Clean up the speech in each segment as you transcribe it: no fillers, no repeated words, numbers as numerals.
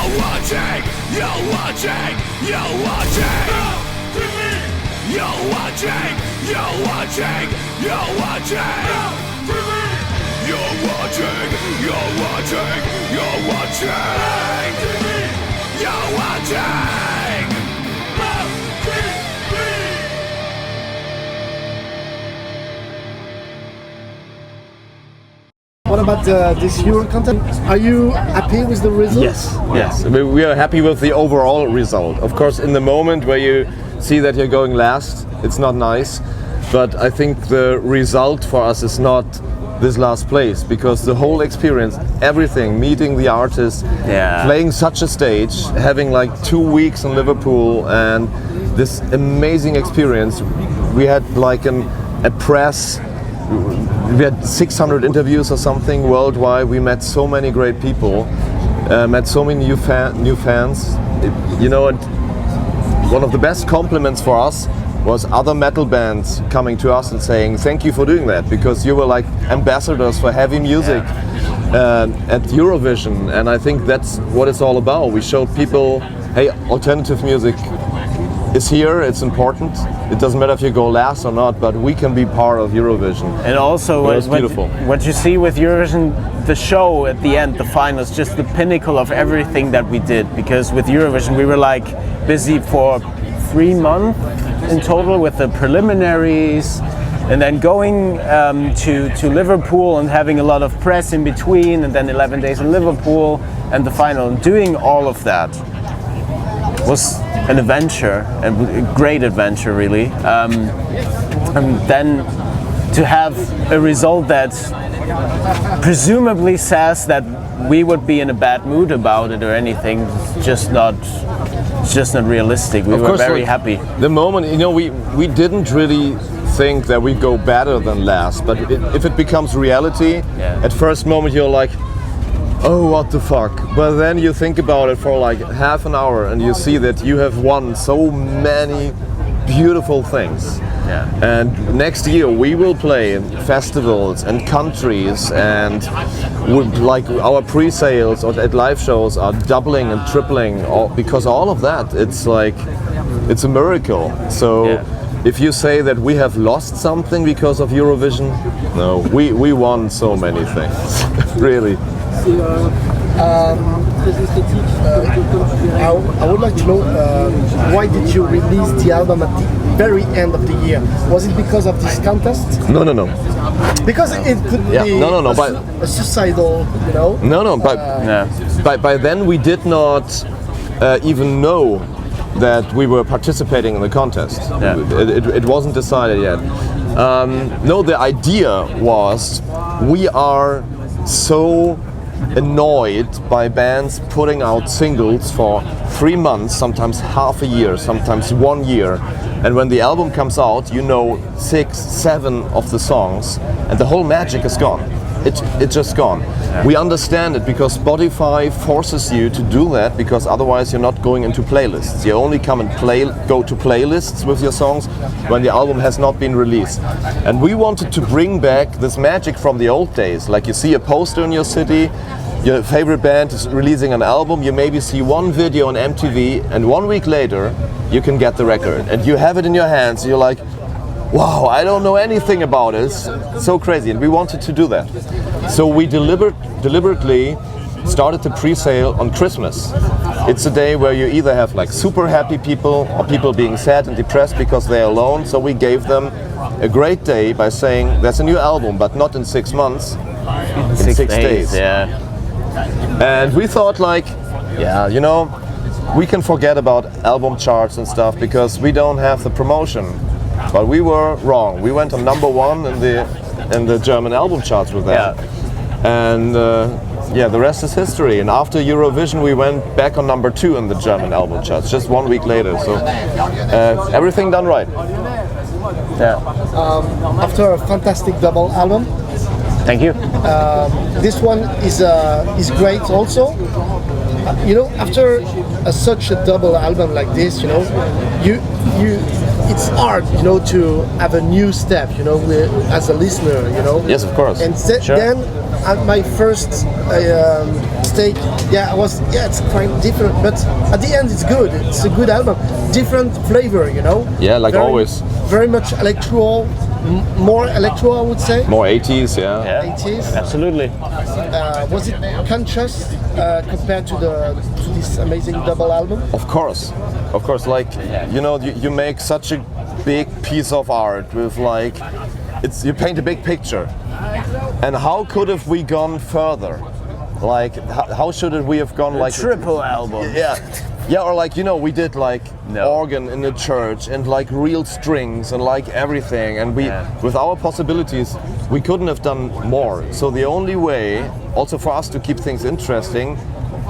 You're watching, you're watching, you're watching. You're watching, you're watching, you're watching. You're watching, you're watching, you're watching. You're watching. What about this Euro content? Are you happy with the result? Yes. We are happy with the overall result. Of course, in the moment where you see that you're going last, it's not nice. But I think the result for us is not this last place, because the whole experience, everything, meeting the artists, playing such a stage, having like 2 weeks in Liverpool, and this amazing experience. We had like a press. We had 600 interviews or something worldwide. We met so many great people, met so many new fans. And one of the best compliments for us was other metal bands coming to us and saying, thank you for doing that, because you were like ambassadors for heavy music at Eurovision. And I think that's what it's all about. We showed people, hey, alternative music is here, it's important. It doesn't matter if you go last or not, but we can be part of Eurovision. And also, it's beautiful. What you see with Eurovision, the show at the end, the final, is just the pinnacle of everything that we did. Because with Eurovision, we were like busy for 3 months in total with the preliminaries, and then going to Liverpool and having a lot of press in between, and then 11 days in Liverpool and the final. And doing all of that was an adventure, a great adventure really. And then to have a result that presumably says that we would be in a bad mood about it or anything, it's just not realistic. We were very happy. The moment, we didn't really think that we go better than last, but if it becomes reality, at first moment you're like, oh, what the fuck? But then you think about it for like half an hour and you see that you have won so many beautiful things. And next year we will play in festivals and countries, and like our pre-sales or at live shows are doubling and tripling, because all of that, it's a miracle. So if you say that we have lost something because of Eurovision, no, we won so many things, really. I would like to know, why did you release the album at the very end of the year? Was it because of this contest? No. Because it could be a suicidal, By then we did not even know that we were participating in the contest. It wasn't decided yet. No, the idea was, we are so annoyed by bands putting out singles for 3 months, sometimes half a year, sometimes 1 year, and when the album comes out, 6, 7 of the songs, and the whole magic is gone. It's just gone. We understand it, because Spotify forces you to do that, because otherwise you're not going into playlists. You only come and go to playlists with your songs when the album has not been released. And we wanted to bring back this magic from the old days. Like, you see a poster in your city, your favorite band is releasing an album, you maybe see one video on MTV, and 1 week later you can get the record and you have it in your hands. You're like, wow, I don't know anything about it. It's so crazy. And we wanted to do that. So we deliberately started the pre-sale on Christmas. It's a day where you either have like super happy people or people being sad and depressed because they're alone. So we gave them a great day by saying, there's a new album, but not in 6 months, in 6 days. And we thought like, we can forget about album charts and stuff because we don't have the promotion. But we were wrong. We went on #1 in the German album charts with that. And the rest is history. And after Eurovision, we went back on #2 in the German album charts, just 1 week later. So everything done right. After a fantastic double album. Thank you. This one is great also. After such a double album like this, it's hard, to have a new step, as a listener, Yes, of course. And Sure. then at my first stake, it's quite different, but at the end it's good. It's a good album, different flavor, you know. Yeah, like always. Very much electro, more electro, I would say. More 80s, yeah. Yeah, 80s. absolutely. Was it conscious compared to this amazing double album? Of course. Like, you know, you make such a big piece of art with like, you paint a big picture. And how could have we gone further? Like, how should we have gone like triple album? Yeah, or like, you know, we did like organ in the church and like real strings and like everything, and with our possibilities, we couldn't have done more. So the only way, also for us to keep things interesting,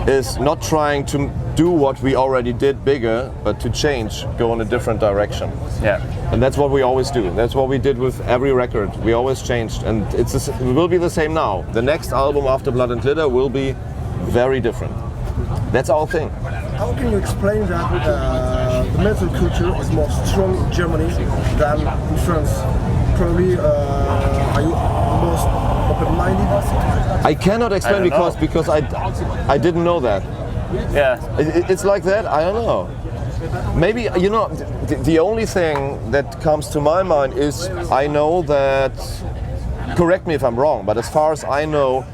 is not trying to do what we already did bigger, but to change, go in a different direction. Yeah. And that's what we always do. That's what we did with every record. We always changed, and it will be the same now. The next album after Blood and Glitter will be very different. That's our thing. How can you explain that the metal culture is more strong in Germany than in France? Probably, are you most open-minded? I cannot explain because I didn't know that. Yeah. It's like that. I don't know. Maybe, you know, the only thing that comes to my mind is I know that. Correct me if I'm wrong, but as far as I know,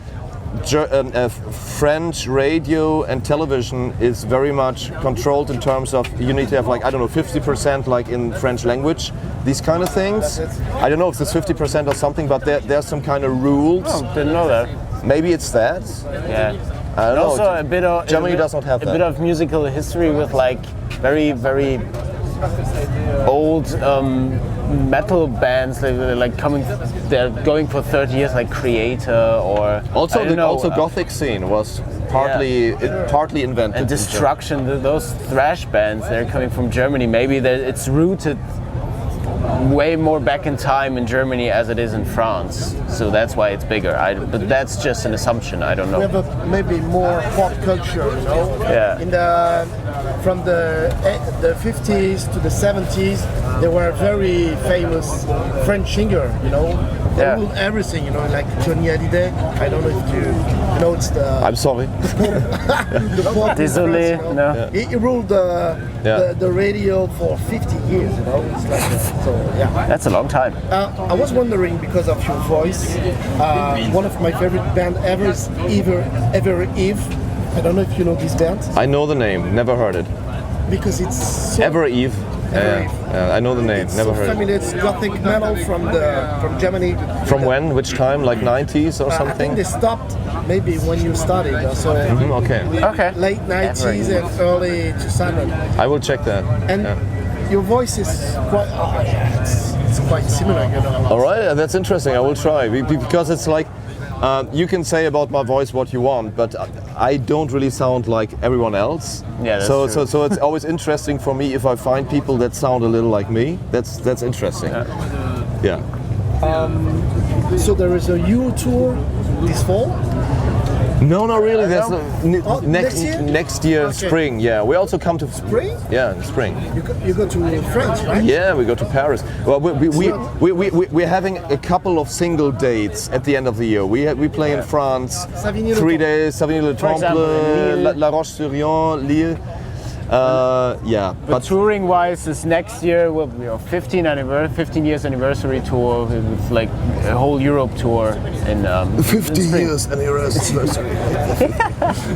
French radio and television is very much controlled in terms of you need to have like, I don't know, 50% like in French language, these kind of things. I don't know if it's 50% or something, but there's some kind of rules. Oh, didn't know that. Maybe it's that. Yeah. I don't know. Also a bit of Germany does not have a that. bit of musical history with like very old metal bands like they're going for 30 years, like Creator or also Gothic scene was partly invented. And Destruction, those thrash bands, they're coming from Germany. Maybe it's rooted way more back in time in Germany as it is in France, so that's why it's bigger. But that's just an assumption. I don't know. We have maybe more pop culture, you know. Yeah. From the 50s to the 70s, there were very famous French singer, you know. They ruled everything, you know, like Johnny Hallyday. I don't know if you know, it's the. I'm sorry. the pop Désolé, you know? no. He ruled the radio for 50 years, you know. It's like so, yeah. That's a long time. I was wondering, because of your voice, one of my favorite band ever is Ever Eve. I don't know if you know this band. I know the name, never heard it. Because it's so Ever Eve. I know the name, it's never so heard family. it. It's gothic metal from Germany. From when? Which time? Like 90s or I something? think they stopped maybe when you started. So Okay. late 90s and early 2000. I will check that. And your voice is quite. It's quite similar, you know. All right, that's interesting. I will try because it's like. You can say about my voice what you want, but I don't really sound like everyone else. Yeah, that's so true. it's always interesting for me if I find people that sound a little like me. That's interesting. Yeah. So there is a Euro tour this fall. No, not really. That's next year Okay. spring. Yeah, we also come to Spring? Yeah, in spring. You go to France, right? Yeah, we go to Paris. Well, we're having a couple of single dates at the end of the year. We play in France Savigny-le-Temple. 3 days, Savigny-le-Temple, example, Lille. La Roche-sur-Yon, Lille. But touring wise, this next year will be a 15 years anniversary tour with like a whole Europe tour in 50 in spring. years anniversary.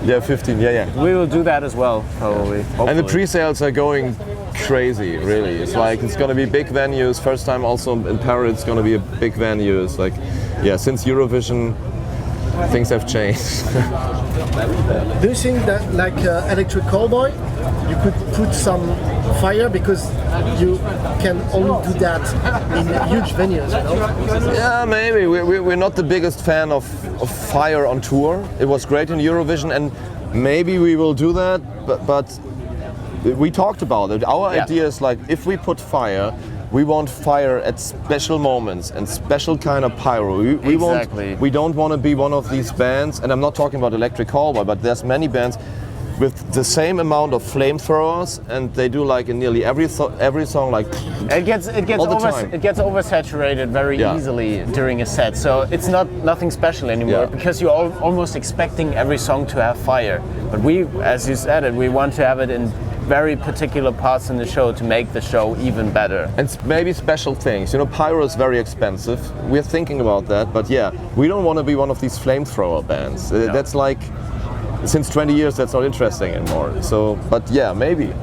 Yeah, 15. Yeah. We will do that as well, probably. And the hopefully. pre-sales are going crazy, really. It's like it's going to be big venues. First time also in Paris, it's going to be a big venue. It's like, since Eurovision, things have changed. Do you think that, like Electric Callboy, you could put some fire, because you can only do that in huge venues, you know? Yeah, maybe. We're not the biggest fan of fire on tour. It was great in Eurovision, and maybe we will do that, but we talked about it. Our idea is like, if we put fire, we want fire at special moments and special kind of pyro. We don't want to be one of these bands, and I'm not talking about Electric Callboy, but there's many bands with the same amount of flamethrowers, and they do like in nearly every song like It gets all the time. it gets oversaturated very Yeah. easily during a set, so it's nothing special anymore Yeah. because you're almost expecting every song to have fire. But we, as you said it, we want to have it in very particular parts in the show to make the show even better. And maybe special things. You know, pyro is very expensive. We're thinking about that, but yeah, we don't want to be one of these flamethrower bands. That's like, since 20 years, that's not interesting anymore. So, but yeah, maybe.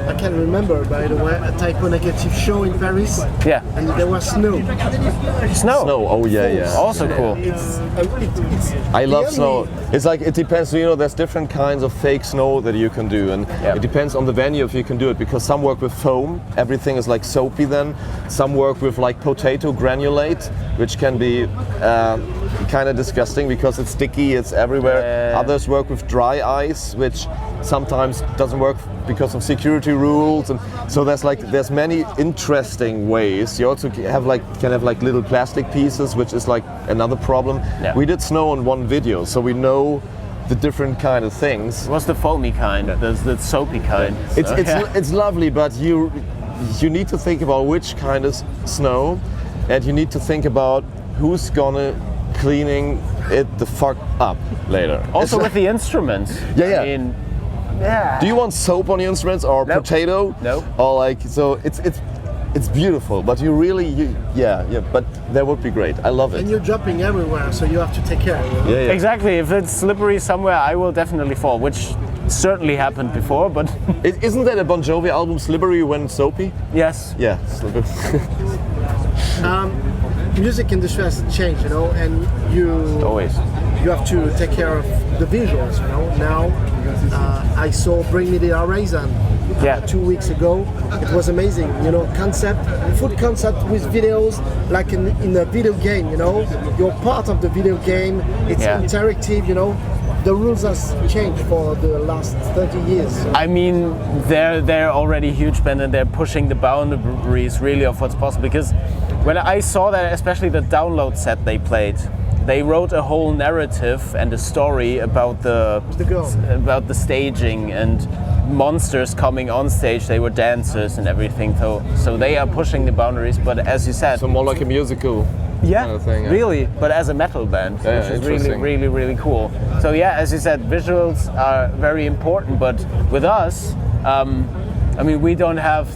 I can remember, by the way, a Typo Negative show in Paris. Yeah. And there was snow. Snow. Oh yeah. Also cool. It's I love really- snow. It's like, it depends, you know, there's different kinds of fake snow that you can do, and it depends on the venue if you can do it, because some work with foam, everything is like soapy then. Some work with like potato granulate, which can be kind of disgusting because it's sticky, it's everywhere. Others work with dry ice, which sometimes doesn't work because of security rules, and so there's many interesting ways. You also can have like little plastic pieces, which is like another problem. Yeah. We did snow on one video, so we know the different kind of things. What's the foamy kind? The soapy kind. It's lovely, but you need to think about which kind of snow, and you need to think about who's gonna cleaning it the fuck up later. Also with the instruments. Yeah. I mean, yeah. Do you want soap on your instruments or Nope. potato? Nope. Or like, so it's beautiful, but but that would be great. I love And it. you're jumping everywhere, so you have to take care. You know? Yeah. Exactly. If it's slippery somewhere, I will definitely fall, which certainly happened before. But Isn't that a Bon Jovi album, Slippery When Soapy? yes. Yeah, slippery. Music industry has changed, you know, and Always. you have to take care of the visuals, you know. Now, I saw Bring Me the Horizon 2 weeks ago. It was amazing, you know, food concept with videos, like in a video game, you know. You're part of the video game, it's interactive, you know. The rules has changed for the last 30 years. I mean, they're already a huge band and they're pushing the boundaries really of what's possible. Because when I saw that, especially the download set they played, they wrote a whole narrative and a story about the staging and monsters coming on stage. They were dancers and everything. So they are pushing the boundaries. But as you said, So more like a musical kind of thing. really, but as a metal band, which is really, interesting. really, really cool. So yeah, as you said, visuals are very important, but with us, I mean, we don't have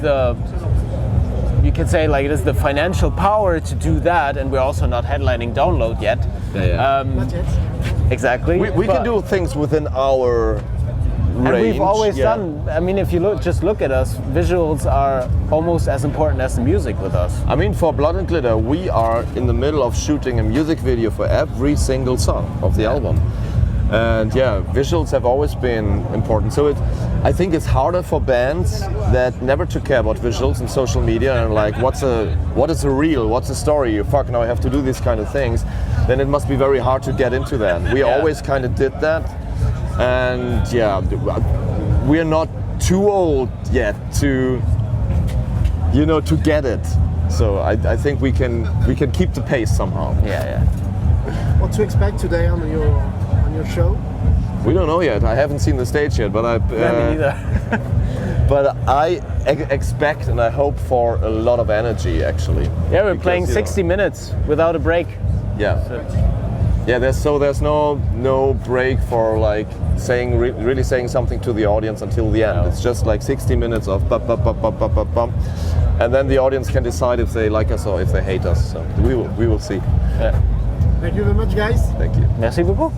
you can say like it is the financial power to do that, and we're also not headlining Download yet. Not yet. Exactly. We can do things within our range. And we've always done. I mean, if you look at us, visuals are almost as important as the music with us. I mean, for Blood and Glitter, we are in the middle of shooting a music video for every single song of the album. And yeah, visuals have always been important. So I think it's harder for bands that never took care about visuals and social media and like, what is a reel? What's a story? Fuck, now I have to do these kind of things. Then it must be very hard to get into that. We always kind of did that. And yeah, we're not too old yet to get it. So I think we can keep the pace somehow. Yeah. What to expect today on your show? We don't know yet. I haven't seen the stage yet, but Me neither. but I expect and I hope for a lot of energy actually. Yeah, we're Because, playing 60 minutes without a break. Yeah. Yeah, there's no break for like really saying something to the audience until the end. No. It's just like 60 minutes of bum, bum, bum, bum, bum, bum, bum. And then the audience can decide if they like us or if they hate us. So we will see. Yeah. Thank you very much, guys. Thank you. Merci beaucoup.